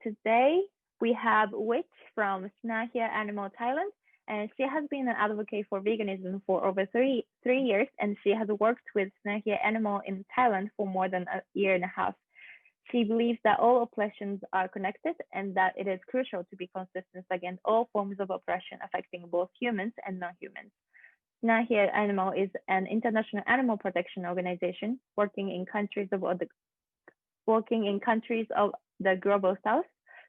Today, we have Wich from Sinergia Animal, Thailand, and she has been an advocate for veganism for over three years, and she has worked with Sinergia Animal in Thailand for more than a year and a half. She believes that all oppressions are connected and that it is crucial to be consistent against all forms of oppression affecting both humans and non-humans. Sinergia Animal is an international animal protection organization working in countries of the global south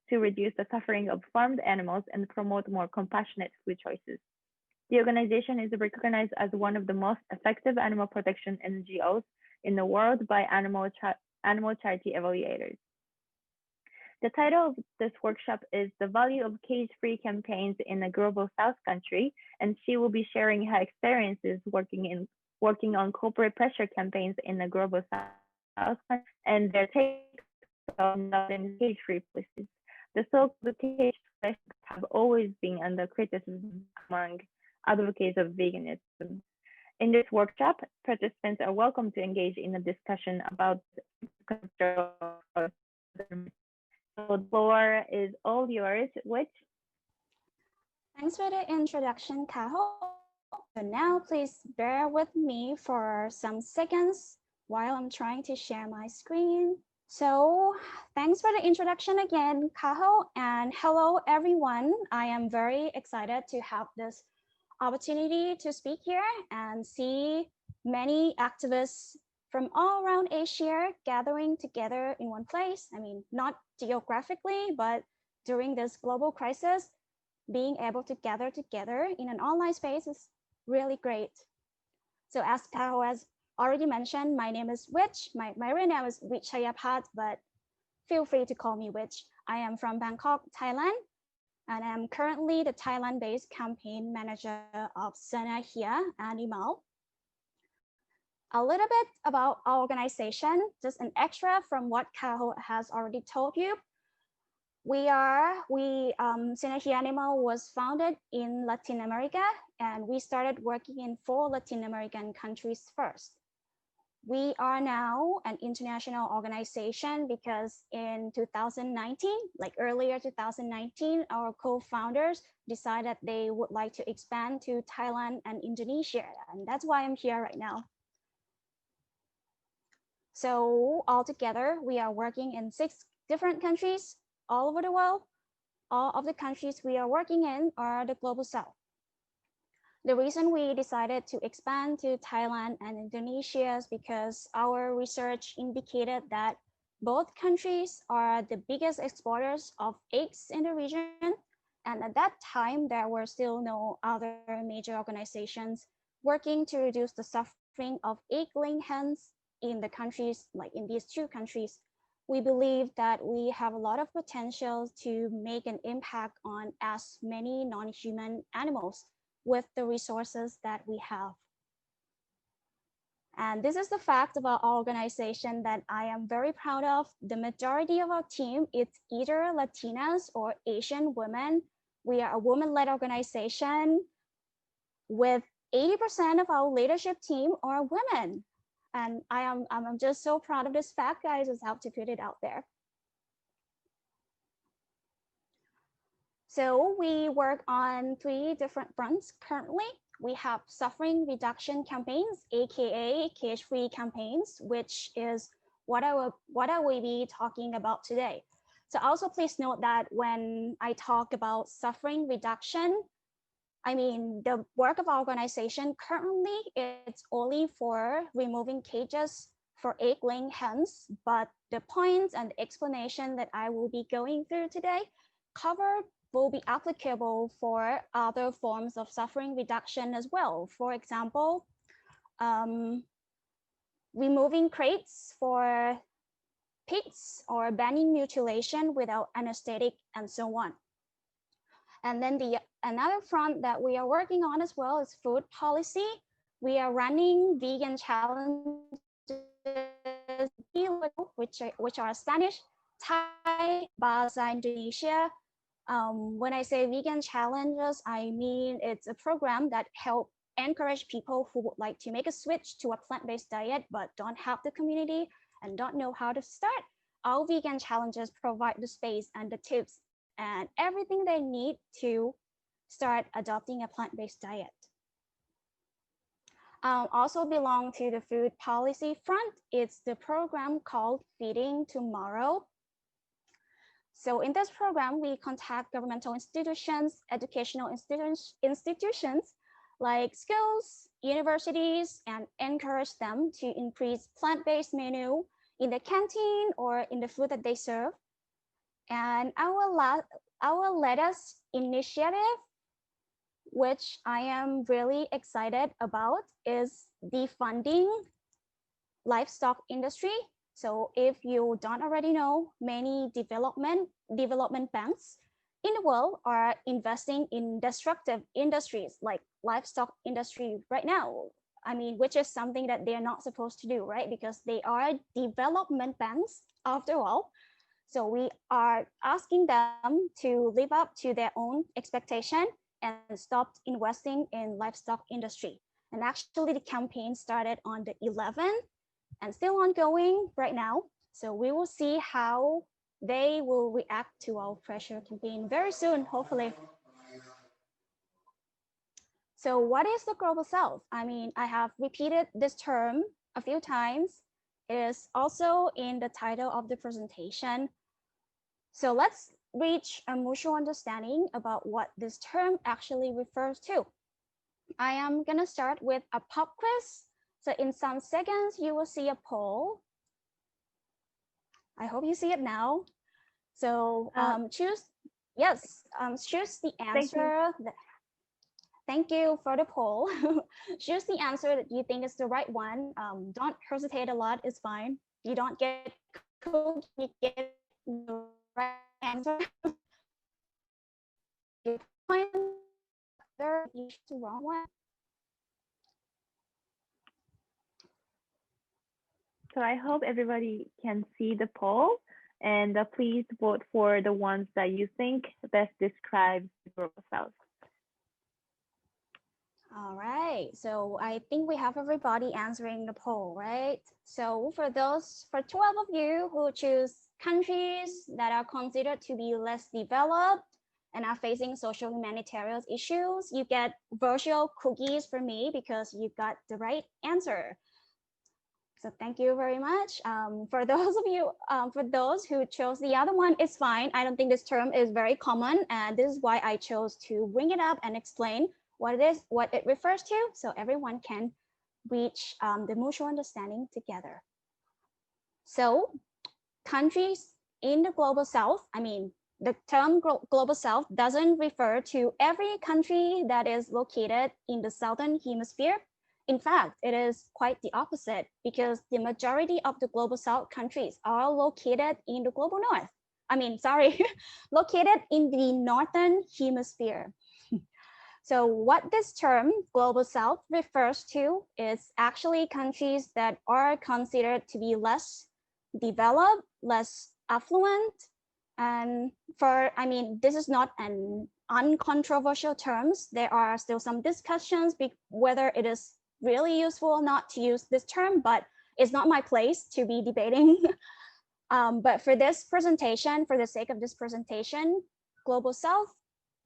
to reduce the suffering of farmed animals and promote more compassionate food choices. The organization is recognized as one of the most effective animal protection NGOs in the world by animal charity evaluators. The title of this workshop is The Value of Cage-Free Campaigns in a Global South Country, and she will be sharing her experiences working on corporate pressure campaigns in the Global South and their take on cage-free policies. The so-called cage policies have always been under criticism among advocates of veganism. In this workshop, participants are welcome to engage in a discussion about the floor is all yours, Wich. Thanks for the introduction, Kaho. So now please bear with me for some seconds while I'm trying to share my screen. So thanks for the introduction again, Kaho, and hello everyone. I am very excited to have this opportunity to speak here and see many activists from all around Asia gathering together in one place. I mean, not geographically, but during this global crisis, being able to gather together in an online space is really great. So as Kaho has already mentioned, my name is Wich. My real name is Wichayapat, but feel free to call me Wich. I am from Bangkok, Thailand, and I'm currently the Thailand-based campaign manager of Sinergia Animal. A little bit about our organization, just an extra from what Kaho has already told you. Sinergia Animal was founded in Latin America, and we started working in 4 Latin American countries first. We are now an international organization because in 2019, like earlier 2019, our co-founders decided they would like to expand to Thailand and Indonesia, and that's why I'm here right now. So altogether, we are working in 6 different countries all over the world. All of the countries we are working in are the Global South. The reason we decided to expand to Thailand and Indonesia is because our research indicated that both countries are the biggest exporters of eggs in the region. And at that time, there were still no other major organizations working to reduce the suffering of egg-laying hens in the countries, like in these 2 countries. We believe that we have a lot of potential to make an impact on as many non-human animals with the resources that we have. And this is the fact about our organization that I am very proud of. The majority of our team is either Latinas or Asian women. We are a woman-led organization with 80% of our leadership team are women. And I'm just so proud of this fact, guys. I just have to put it out there. So we work on 3 different fronts currently. We have suffering reduction campaigns, AKA cage-free campaigns, which is what I will be talking about today. So also please note that when I talk about suffering reduction, I mean, the work of our organization currently it's only for removing cages for egg-laying hens, but the points and the explanation that I will be going through today will be applicable for other forms of suffering reduction as well. For example, removing crates for pigs or banning mutilation without anesthetic and so on. And then another front that we are working on as well is food policy. We are running vegan challenges, which are Spanish, Thai, Bahasa, Indonesia. When I say vegan challenges, I mean it's a program that helps encourage people who would like to make a switch to a plant-based diet but don't have the community and don't know how to start. all vegan challenges provide the space and the tips and everything they need to start adopting a plant-based diet. Also belong to the food policy front. It's the program called Feeding Tomorrow. So in this program, we contact governmental institutions, educational institutions like schools, universities, and encourage them to increase plant-based menu in the canteen or in the food that they serve. And our latest initiative, which I am really excited about, is defunding livestock industry. So if you don't already know, many development banks in the world are investing in destructive industries like livestock industry right now. I mean, which is something that they're not supposed to do, right? Because they are development banks after all. So we are asking them to live up to their own expectation and stop investing in livestock industry. And actually the campaign started on the 11th and still ongoing right now. So we will see how they will react to our pressure campaign very soon, hopefully. So what is the global south? I mean, I have repeated this term a few times. It is also in the title of the presentation. So let's reach a mutual understanding about what this term actually refers to. I am gonna start with a pop quiz. So in some seconds, you will see a poll. I hope you see it now. So choose the answer. Thank you for the poll. Choose the answer that you think is the right one. Don't hesitate a lot, it's fine. You don't get cooked, you get the right answer. You choose the wrong one. So I hope everybody can see the poll, and please vote for the ones that you think best describes the global south. All right, so I think we have everybody answering the poll, right? So for 12 of you who choose countries that are considered to be less developed and are facing social humanitarian issues, you get virtual cookies from me because you got the right answer. So thank you very much. For those of you, for those who chose the other one, it's fine. I don't think this term is very common, and this is why I chose to bring it up and explain what it is, what it refers to, so everyone can reach the mutual understanding together. So countries in the global south, I mean, the term global south doesn't refer to every country that is located in the southern hemisphere. In fact, it is quite the opposite because the majority of the global south countries are located in the global north. I mean, sorry, located in the northern hemisphere. So what this term global south refers to is actually countries that are considered to be less developed, less affluent. And I mean, this is not an uncontroversial terms. There are still some discussions whether it is really useful or not to use this term, but it's not my place to be debating. But for this presentation, for the sake of this presentation, global south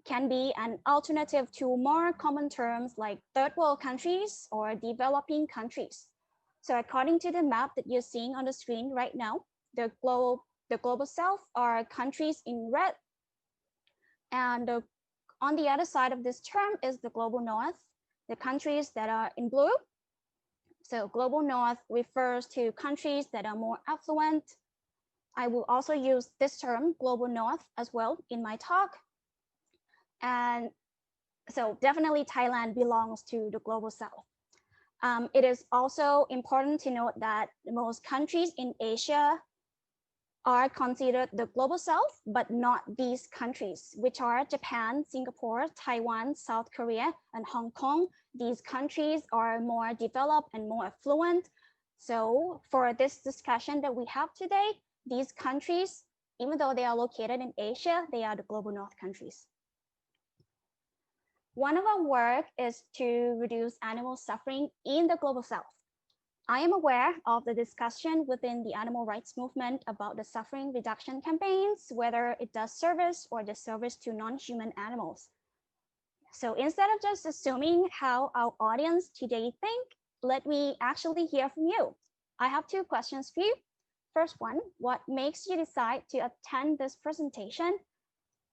can be an alternative to more common terms like third world countries or developing countries. So according to the map that you're seeing on the screen right now, the global south are countries in red, and on the other side of this term is the global north, the countries that are in blue. So global north refers to countries that are more affluent. I will also use this term global north as well in my talk. And so definitely Thailand belongs to the global south. It is also important to note that most countries in Asia are considered the global south, but not these countries, which are Japan, Singapore, Taiwan, South Korea, and Hong Kong. These countries are more developed and more affluent. So for this discussion that we have today, these countries, even though they are located in Asia, they are the global north countries. One of our work is to reduce animal suffering in the global south. I am aware of the discussion within the animal rights movement about the suffering reduction campaigns, whether it does service or disservice to non-human animals. So instead of just assuming how our audience today think, let me actually hear from you. I have two questions for you. First one, what makes you decide to attend this presentation?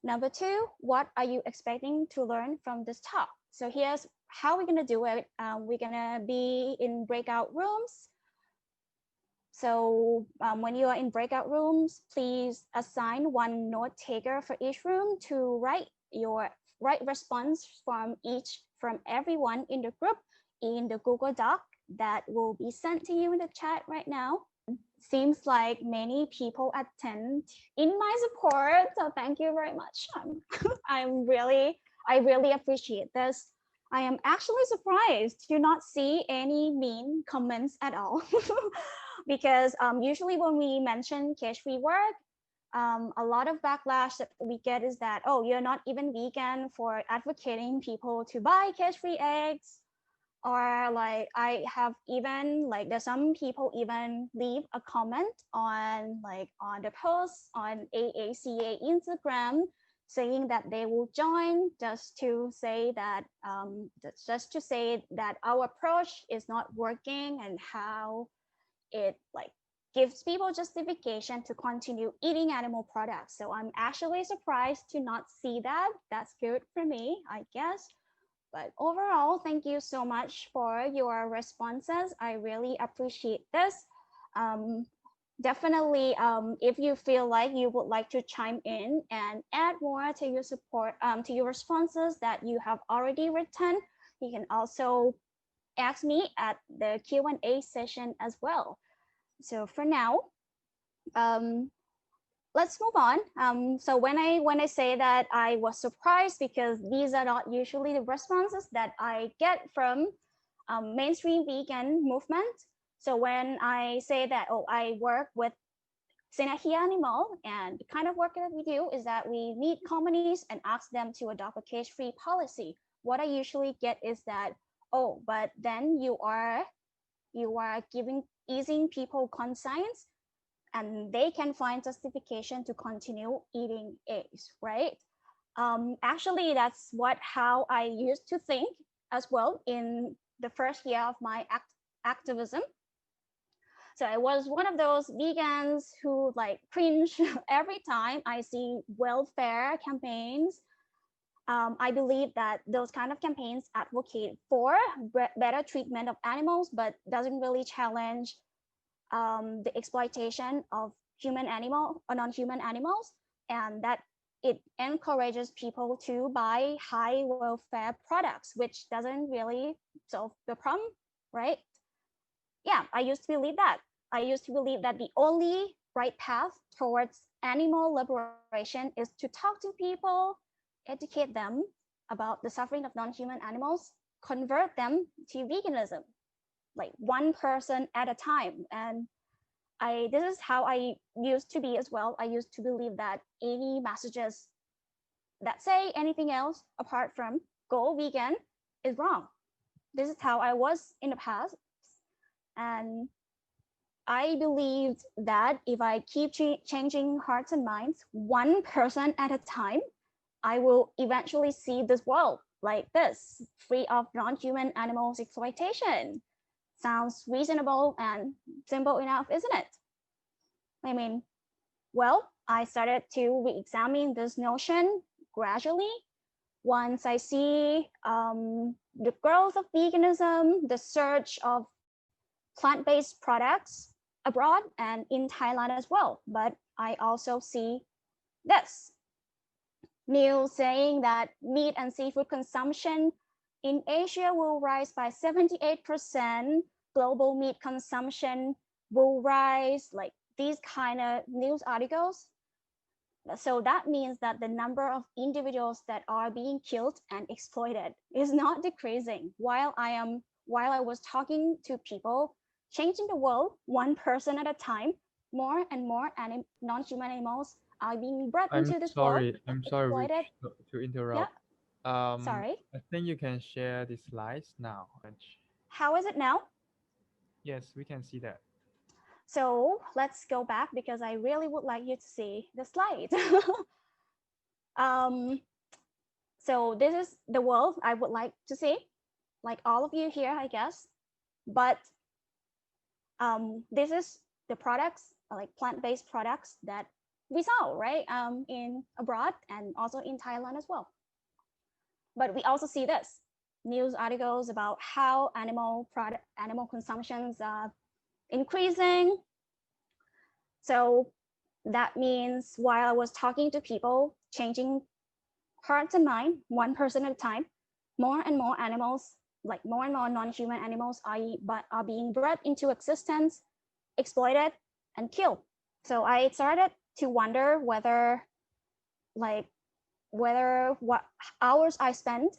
Number two, what are you expecting to learn from this talk? So here's how we're gonna do it. We're gonna be in breakout rooms. So when you are in breakout rooms, please assign one note taker for each room to write response from everyone in the group in the Google Doc that will be sent to you in the chat right now. Seems like many people attend in my support, so thank you very much. I really appreciate this. I am actually surprised to not see any mean comments at all, because usually when we mention cage-free work, a lot of backlash that we get is that, oh, you're not even vegan for advocating people to buy cage-free eggs. Or like I have even like there's some people even leave a comment on the post on AACA Instagram saying that they will join just to say that our approach is not working and how it gives people justification to continue eating animal products. So I'm actually surprised to not see that. That's good for me, I guess. But overall, thank you so much for your responses. I really appreciate this. Definitely, if you feel like you would like to chime in and add more to your support, to your responses that you have already written, you can also ask me at the Q&A session as well. So for now, let's move on. So when I say that I was surprised because these are not usually the responses that I get from mainstream vegan movement. So when I say that, oh, I work with Sinergia Animal, and the kind of work that we do is that we meet companies and ask them to adopt a cage-free policy. What I usually get is that, oh, but then you are easing people conscience, and they can find justification to continue eating eggs, right? Actually, that's how I used to think as well in the first year of my activism. So I was one of those vegans who cringe every time I see welfare campaigns. I believe that those kind of campaigns advocate for better treatment of animals, but doesn't really challenge the exploitation of non-human animals, and that it encourages people to buy high welfare products, which doesn't really solve the problem, right? Yeah, I used to believe that. I used to believe that the only right path towards animal liberation is to talk to people, educate them about the suffering of non-human animals, convert them to veganism, like one person at a time. And this is how I used to be as well. I used to believe that any messages that say anything else apart from go vegan is wrong. This is how I was in the past. And I believed that if I keep changing hearts and minds, one person at a time, I will eventually see this world like this, free of non-human animals exploitation. Sounds reasonable and simple enough, isn't it? I mean, well, I started to re-examine this notion gradually once I see the growth of veganism, the surge of plant-based products abroad and in Thailand as well. But I also see this news saying that meat and seafood consumption in Asia will rise by 78%, global meat consumption will rise, like these kind of news articles. So that means that the number of individuals that are being killed and exploited is not decreasing. While I was talking to people, changing the world one person at a time, more and more non-human animals are being brought into this world. I'm sorry, Rich, to interrupt. Yeah. Sorry. I think you can share the slides now. How is it now? Yes, we can see that. So let's go back because I really would like you to see the slide. So this is the world I would like to see, like all of you here, I guess. But this is the products, like plant-based products that we sell, right? In abroad and also in Thailand as well. But we also see this news articles about how animal consumptions are increasing. So that means while I was talking to people, changing hearts and mind, one person at a time, more and more animals, like more and more non-human animals are being brought into existence, exploited, and killed. So I started to wonder whether what hours I spent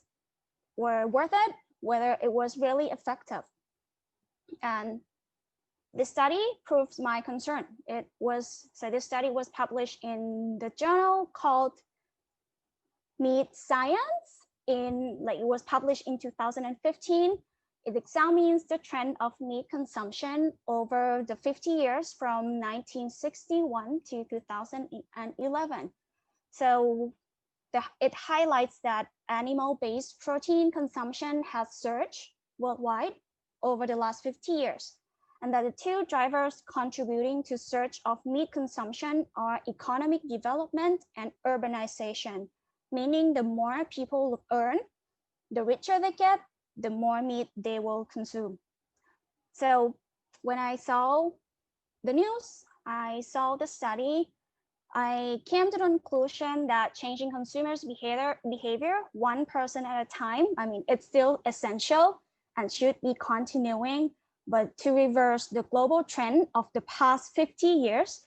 were worth it, whether it was really effective. And this study proves my concern. This study was published in the journal called Meat Science. It was published in 2015. It examines the trend of meat consumption over the 50 years from 1961 to 2011. So it highlights that animal-based protein consumption has surged worldwide over the last 50 years, and that the two drivers contributing to surge of meat consumption are economic development and urbanization, meaning the more people earn, the richer they get, the more meat they will consume. So when I saw the news, I saw the study, I came to the conclusion that changing consumers' behavior one person at a time, I mean, it's still essential and should be continuing, but to reverse the global trend of the past 50 years,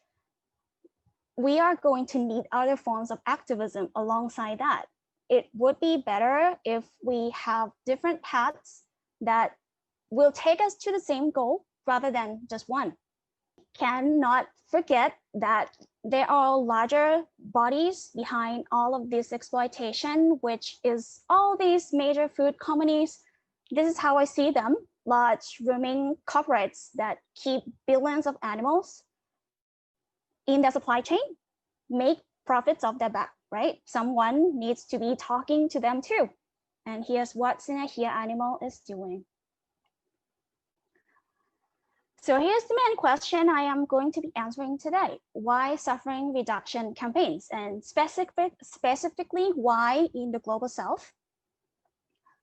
we are going to need other forms of activism alongside that. It would be better if we have different paths that will take us to the same goal rather than just one. Cannot forget that there are larger bodies behind all of this exploitation, which is all these major food companies. This is how I see them, large roaming corporates that keep billions of animals in their supply chain, make profits off their back, right? Someone needs to be talking to them too. And here's what Sinergia Animal is doing. So here's the main question I am going to be answering today. Why suffering reduction campaigns, and specifically why in the Global South?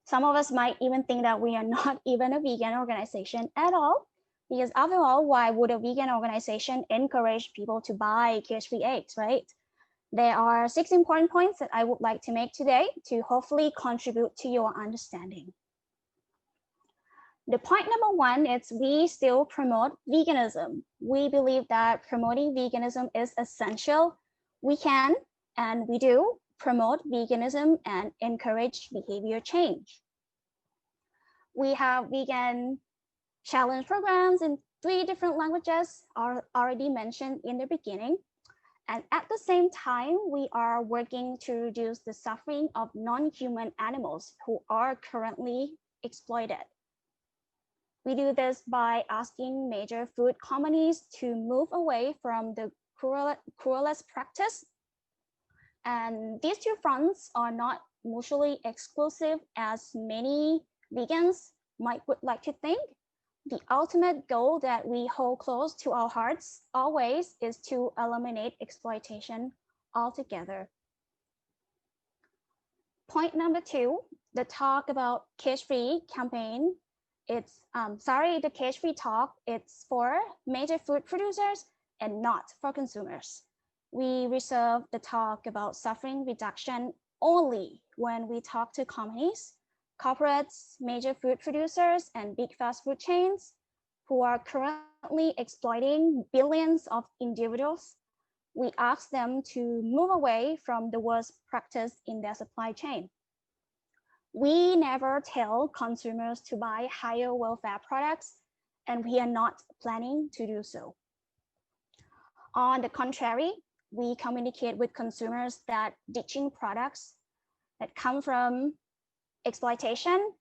Some of us might even think that we are not even a vegan organization at all, because after all, why would a vegan organization encourage people to buy cage-free eggs, right? There are 6 important points that I would like to make today to hopefully contribute to your understanding. The point number 1 is we still promote veganism. We believe that promoting veganism is essential. We can, and we do, promote veganism and encourage behavior change. We have vegan challenge programs in 3 different languages, are already mentioned in the beginning. And at the same time, we are working to reduce the suffering of non-human animals who are currently exploited. We do this by asking major food companies to move away from the cruelest practice. And these 2 fronts are not mutually exclusive as many vegans would like to think. The ultimate goal that we hold close to our hearts always is to eliminate exploitation altogether. Point number 2, the talk about cage-free campaign. The cage-free talk, it's for major food producers and not for consumers. We reserve the talk about suffering reduction only when we talk to companies, corporates, major food producers, and big fast food chains who are currently exploiting billions of individuals. We ask them to move away from the worst practice in their supply chain. We never tell consumers to buy higher welfare products, and we are not planning to do so. On the contrary, we communicate with consumers that ditching products that come from exploitation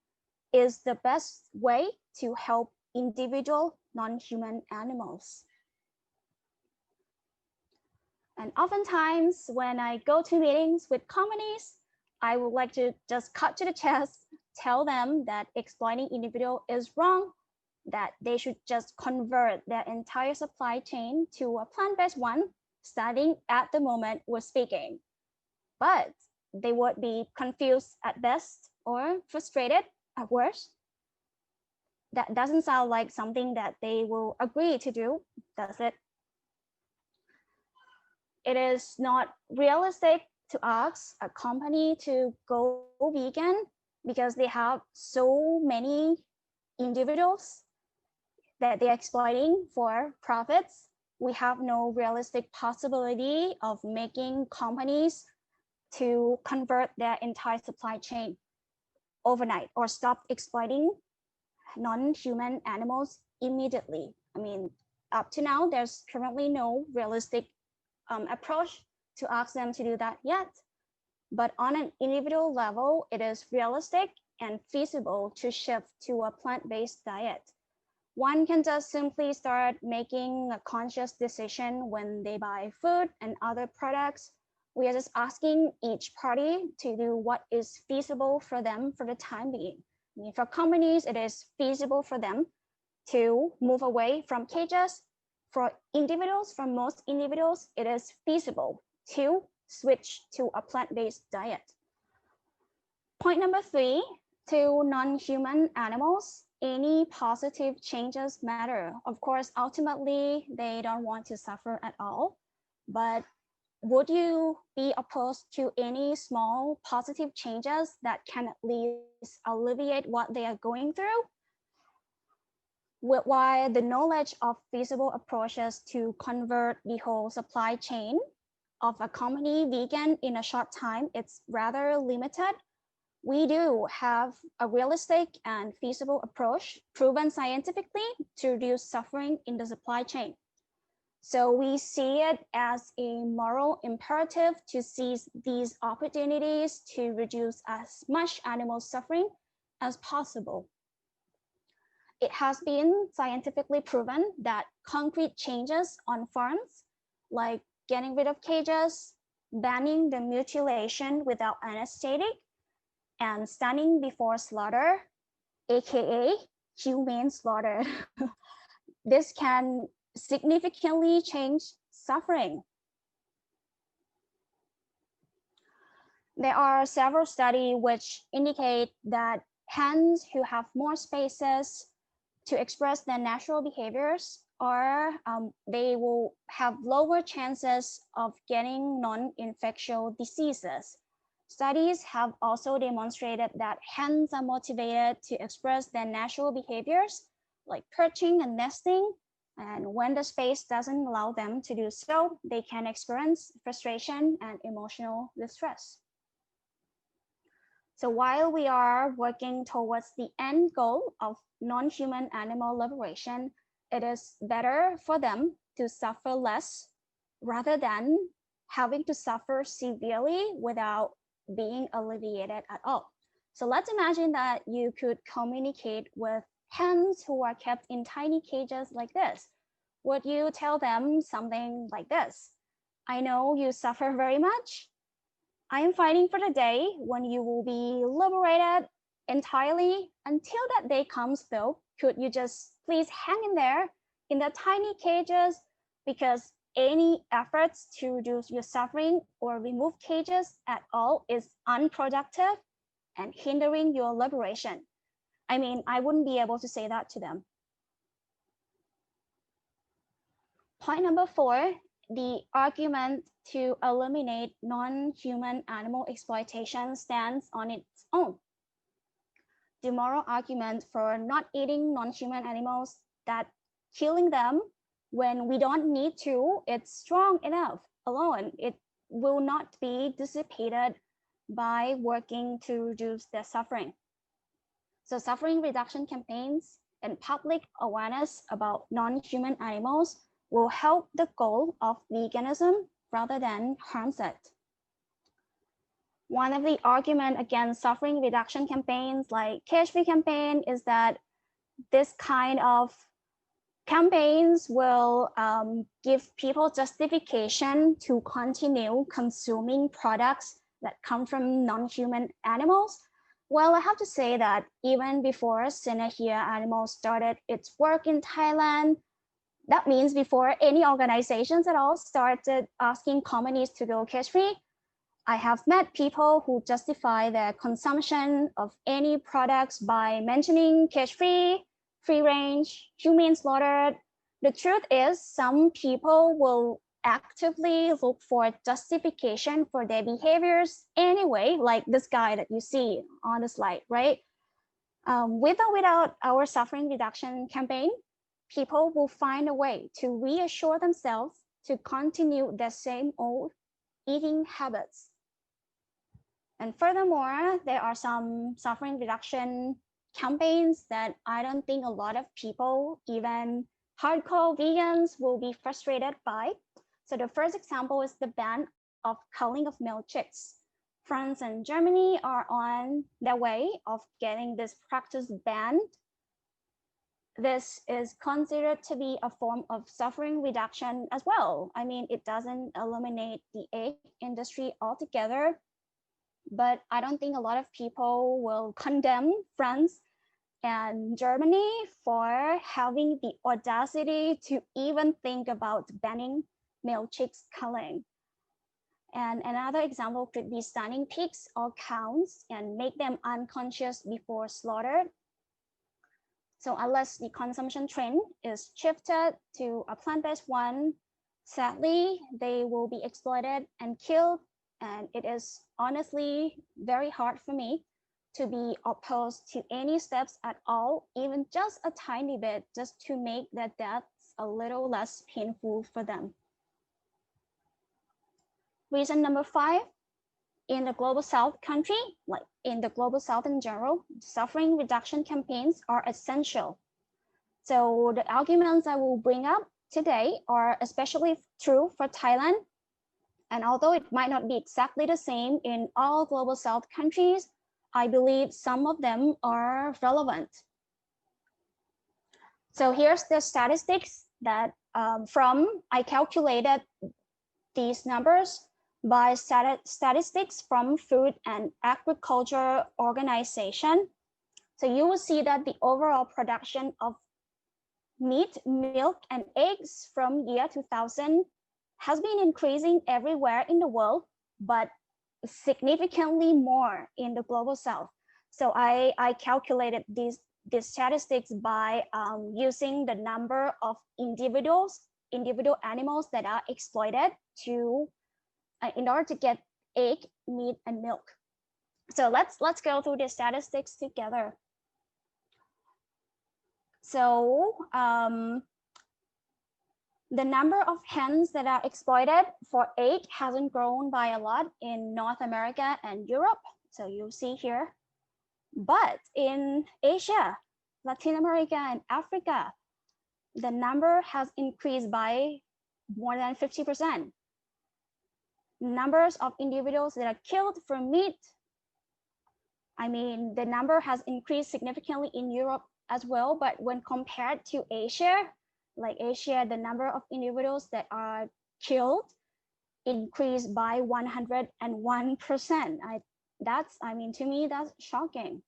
is the best way to help individual non-human animals. And oftentimes when I go to meetings with companies, I would like to just cut to the chase, tell them that exploiting individual is wrong, that they should just convert their entire supply chain to a plant-based one, starting at the moment we're speaking. But they would be confused at best or frustrated at worst. That doesn't sound like something that they will agree to do, does it? It is not realistic to ask a company to go vegan because they have so many individuals that they're exploiting for profits. We have no realistic possibility of making companies to convert their entire supply chain overnight or stop exploiting non-human animals immediately. I mean, up to now, there's currently no realistic approach to ask them to do that yet. But on an individual level, it is realistic and feasible to shift to a plant-based diet. One can just simply start making a conscious decision when they buy food and other products. We are just asking each party to do what is feasible for them for the time being. I mean, for companies, it is feasible for them to move away from cages. For individuals, for most individuals, it is feasible to switch to a plant-based diet. Point number 3, to non-human animals, any positive changes matter. Of course, ultimately, they don't want to suffer at all, but would you be opposed to any small positive changes that can at least alleviate what they are going through? While the knowledge of feasible approaches to convert the whole supply chain of a company vegan in a short time, it's rather limited. We do have a realistic and feasible approach proven scientifically to reduce suffering in the supply chain. So we see it as a moral imperative to seize these opportunities to reduce as much animal suffering as possible. It has been scientifically proven that concrete changes on farms, like getting rid of cages, banning the mutilation without anesthetic, and stunning before slaughter, AKA humane slaughter. This can significantly change suffering. There are several studies which indicate that hens who have more spaces to express their natural behaviors, or they will have lower chances of getting non-infectious diseases. Studies have also demonstrated that hens are motivated to express their natural behaviors, like perching and nesting. And when the space doesn't allow them to do so, they can experience frustration and emotional distress. So while we are working towards the end goal of non-human animal liberation, it is better for them to suffer less rather than having to suffer severely without being alleviated at all. So let's imagine that you could communicate with hens who are kept in tiny cages like this. Would you tell them something like this? I know you suffer very much. I am fighting for the day when you will be liberated entirely. Until that day comes though, could you just please hang in there in the tiny cages, because any efforts to reduce your suffering or remove cages at all is unproductive and hindering your liberation. I mean, I wouldn't be able to say that to them. Point number 4, the argument to eliminate non-human animal exploitation stands on its own. The moral argument for not eating non-human animals, that killing them when we don't need to, it's strong enough alone. It will not be dissipated by working to reduce their suffering. So suffering reduction campaigns and public awareness about non-human animals will help the goal of veganism rather than harms it. One of the arguments against suffering reduction campaigns like cage-free campaign is that this kind of campaigns will give people justification to continue consuming products that come from non-human animals. Well, I have to say that even before Sinergia Animal started its work in Thailand, that means before any organizations at all started asking companies to go cage-free, I have met people who justify their consumption of any products by mentioning cage-free, free range, humane slaughtered. The truth is some people will actively look for justification for their behaviors anyway, like this guy that you see on the slide, right? With or without our suffering reduction campaign, people will find a way to reassure themselves to continue their same old eating habits. And furthermore, there are some suffering reduction campaigns that I don't think a lot of people, even hardcore vegans, will be frustrated by. So the first example is the ban of culling of male chicks. France and Germany are on their way of getting this practice banned. This is considered to be a form of suffering reduction as well. I mean, it doesn't eliminate the egg industry altogether, but I don't think a lot of people will condemn France and Germany for having the audacity to even think about banning male chicks culling. And another example could be stunning pigs or cows and make them unconscious before slaughter. So unless the consumption trend is shifted to a plant-based one, sadly, they will be exploited and killed. And it is honestly very hard for me to be opposed to any steps at all, even just a tiny bit, just to make their deaths a little less painful for them. Reason number 5, in the global South country, like in the global South in general, suffering reduction campaigns are essential. So the arguments I will bring up today are especially true for Thailand. And although it might not be exactly the same in all global South countries, I believe some of them are relevant. So here's the statistics that I calculated these numbers by statistics from Food and Agriculture Organization. So you will see that the overall production of meat, milk, and eggs from year 2000 has been increasing everywhere in the world, but significantly more in the global South. So I calculated these statistics by using the number of individual animals that are exploited in order to get egg, meat, and milk. So let's go through the statistics together. So the number of hens that are exploited for egg hasn't grown by a lot in North America and Europe. So you'll see here. But in Asia, Latin America, and Africa, the number has increased by more than 50%. Numbers of individuals that are killed for meat, I mean, the number has increased significantly in Europe as well, but when compared to Asia, like Asia, the number of individuals that are killed increased by 101%. I mean, to me, that's shocking.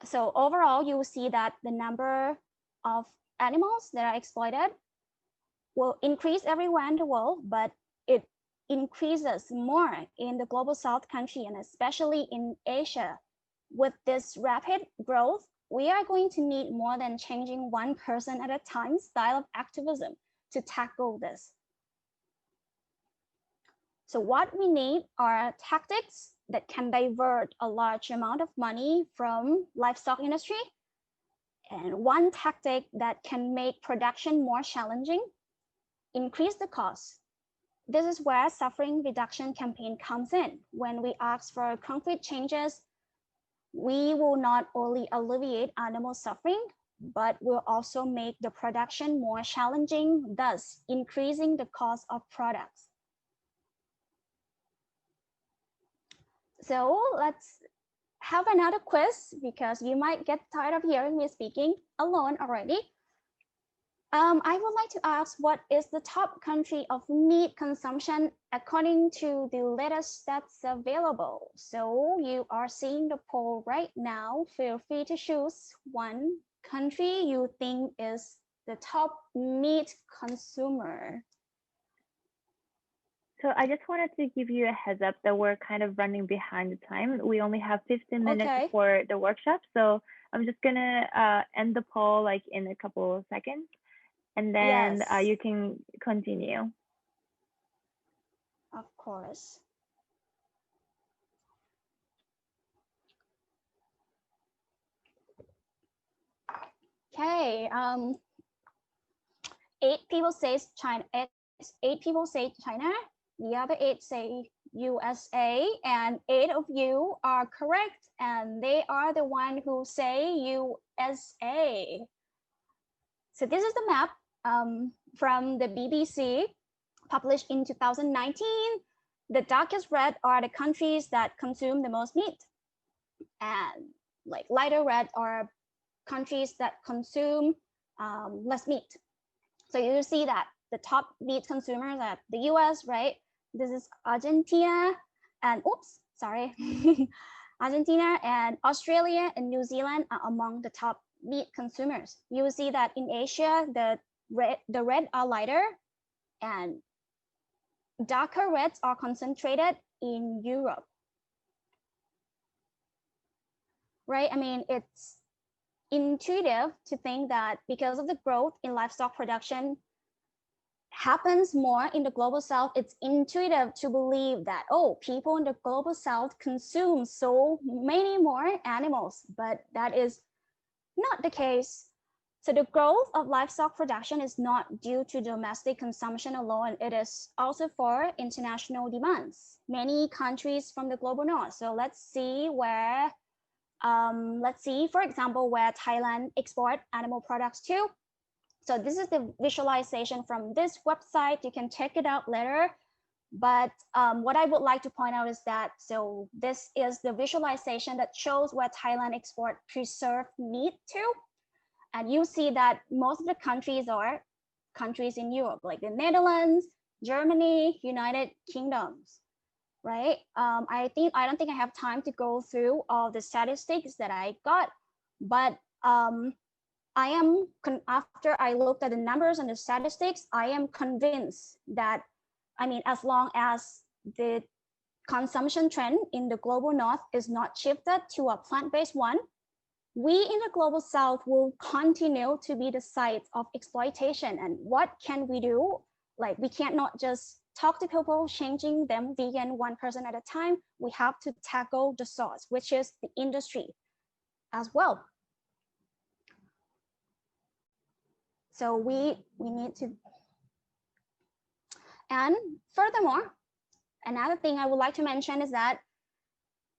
So overall, you will see that the number of animals that are exploited will increase everywhere in the world, but it increases more in the global South country and especially in Asia. With this rapid growth, we are going to need more than changing one person at a time style of activism to tackle this. So what we need are tactics that can divert a large amount of money from livestock industry, and one tactic that can make production more challenging, increase the cost. This is where suffering reduction campaign comes in. When we ask for concrete changes, we will not only alleviate animal suffering, but will also make the production more challenging, thus increasing the cost of products. So let's have another quiz because you might get tired of hearing me speaking alone already. I would like to ask, what is the top country of meat consumption according to the latest stats available? So you are seeing the poll right now. Feel free to choose one country you think is the top meat consumer. So I just wanted to give you a heads up that we're kind of running behind the time. We only have 15 minutes for the workshop. So I'm just gonna end the poll like in a couple of seconds, and then you can continue. Of course. Okay, 8 people say China, 8 people say China, the other 8 say USA, and 8 of you are correct, and they are the one who say USA. So this is the map from the BBC, published in 2019. The darkest red are the countries that consume the most meat, and like lighter red are countries that consume less meat. So you see that the top meat consumers are the US, right? This is Argentina and Argentina and Australia and New Zealand are among the top meat consumers. You will see that in Asia, the red are lighter and darker reds are concentrated in Europe. Right? I mean, it's intuitive to think that because of the growth in livestock production happens more in the global south, it's intuitive to believe that, oh, people in the global south consume so many more animals, but that is not the case. So the growth of livestock production is not due to domestic consumption alone. It is also for international demands. Many countries from the global north. So let's see where, for example, where Thailand export animal products to. So this is the visualization from this website. You can check it out later. But what I would like to point out is that, so this is the visualization that shows where Thailand export preserved meat to. And you see that most of the countries are countries in Europe, like the Netherlands, Germany, United Kingdoms, right? I don't think I have time to go through all the statistics that I got, but after I looked at the numbers and the statistics, I am convinced that, I mean, as long as the consumption trend in the global north is not shifted to a plant-based one, we in the global south will continue to be the site of exploitation. And what can we do? Like, we can't not just talk to people, changing them vegan one person at a time. We have to tackle the source, which is the industry as well. So we need to, and furthermore, another thing I would like to mention is that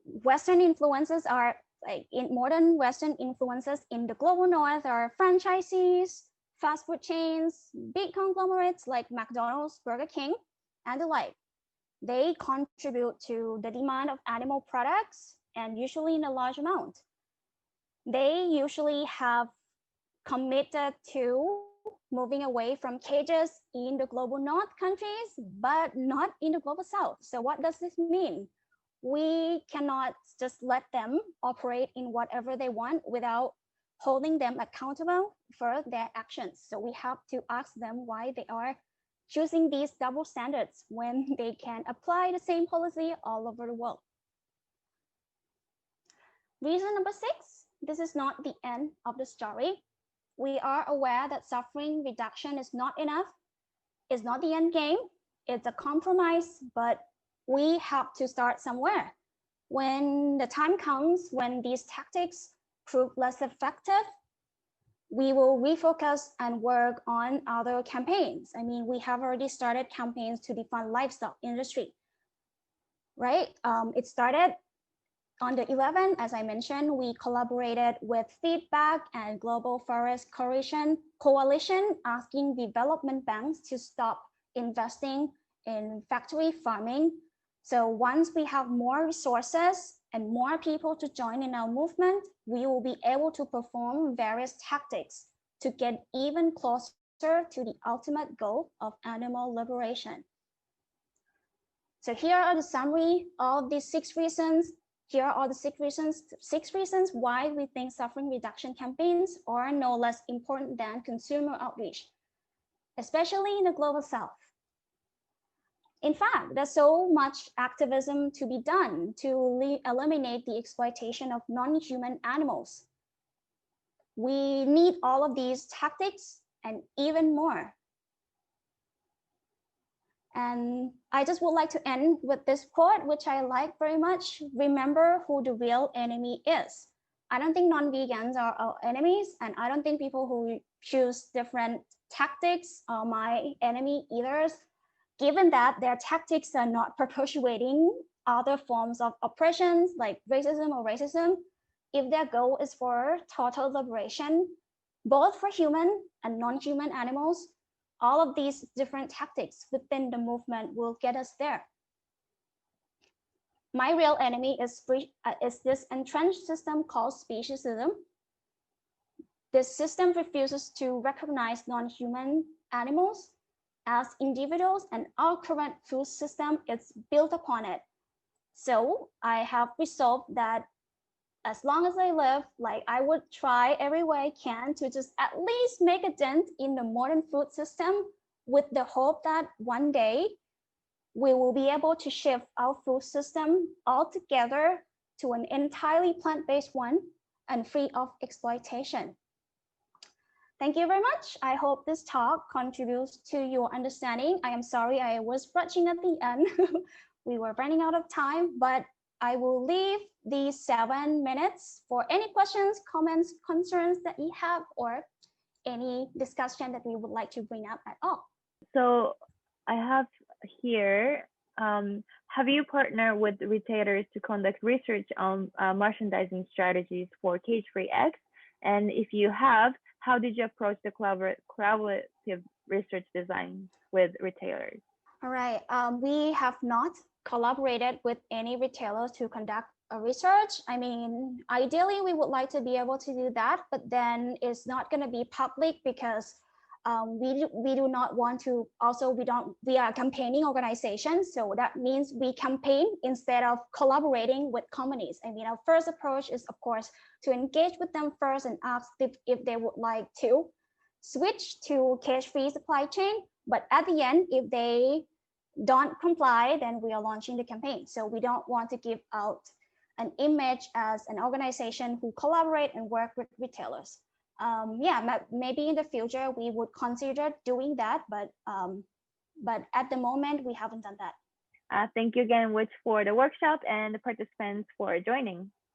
Western influences are, like in modern Western influences in the global north are franchisees, fast food chains, big conglomerates like McDonald's, Burger King, and the like. They contribute to the demand of animal products, and usually in a large amount. They usually have committed to moving away from cages in the global north countries, but not in the global south. So what does this mean? We cannot just let them operate in whatever they want without holding them accountable for their actions. So we have to ask them why they are choosing these double standards when they can apply the same policy all over the world. Reason number 6, this is not the end of the story. We are aware that suffering reduction is not enough. It's not the end game. It's a compromise, but we have to start somewhere. When the time comes when these tactics prove less effective, we will refocus and work on other campaigns. I mean, we have already started campaigns to defund livestock industry, right? It started on the 11th, as I mentioned, we collaborated with Feedback and Global Forest Coalition, asking development banks to stop investing in factory farming. So once we have more resources and more people to join in our movement, we will be able to perform various tactics to get even closer to the ultimate goal of animal liberation. So here are the summary of the 6 reasons. Here are the 6 reasons why we think suffering reduction campaigns are no less important than consumer outreach, especially in the global South. In fact, there's so much activism to be done to eliminate the exploitation of non-human animals. We need all of these tactics and even more. And I just would like to end with this quote, which I like very much. Remember who the real enemy is. I don't think non-vegans are our enemies, and I don't think people who choose different tactics are my enemy either, given that their tactics are not perpetuating other forms of oppressions like racism or racism. If their goal is for total liberation, both for human and non-human animals, all of these different tactics within the movement will get us there. My real enemy is this entrenched system called speciesism. This system refuses to recognize non-human animals as individuals, and our current food system is built upon it. So I have resolved that as long as I live, like I would try every way I can to just at least make a dent in the modern food system, with the hope that one day we will be able to shift our food system altogether to an entirely plant-based one and free of exploitation. Thank you very much. I hope this talk contributes to your understanding. I am sorry I was rushing at the end. We were running out of time, but I will leave these 7 minutes for any questions, comments, concerns that you have, or any discussion that we would like to bring up at all. So I have here, have you partnered with retailers to conduct research on merchandising strategies for cage-free eggs? And if you have, how did you approach the collaborative research design with retailers? All right, we have not collaborated with any retailers to conduct a research. I mean, ideally, we would like to be able to do that, but then it's not going to be public because we do not want to. Also, we are a campaigning organization, so that means we campaign instead of collaborating with companies. I mean, our first approach is, of course, to engage with them first and ask if they would like to switch to cage-free supply chain. But at the end, if they don't comply, then we are launching the campaign. So we don't want to give out an image as an organization who collaborate and work with retailers. Yeah, maybe in the future we would consider doing that, but at the moment we haven't done that. Thank you again, Wich, for the workshop and the participants for joining.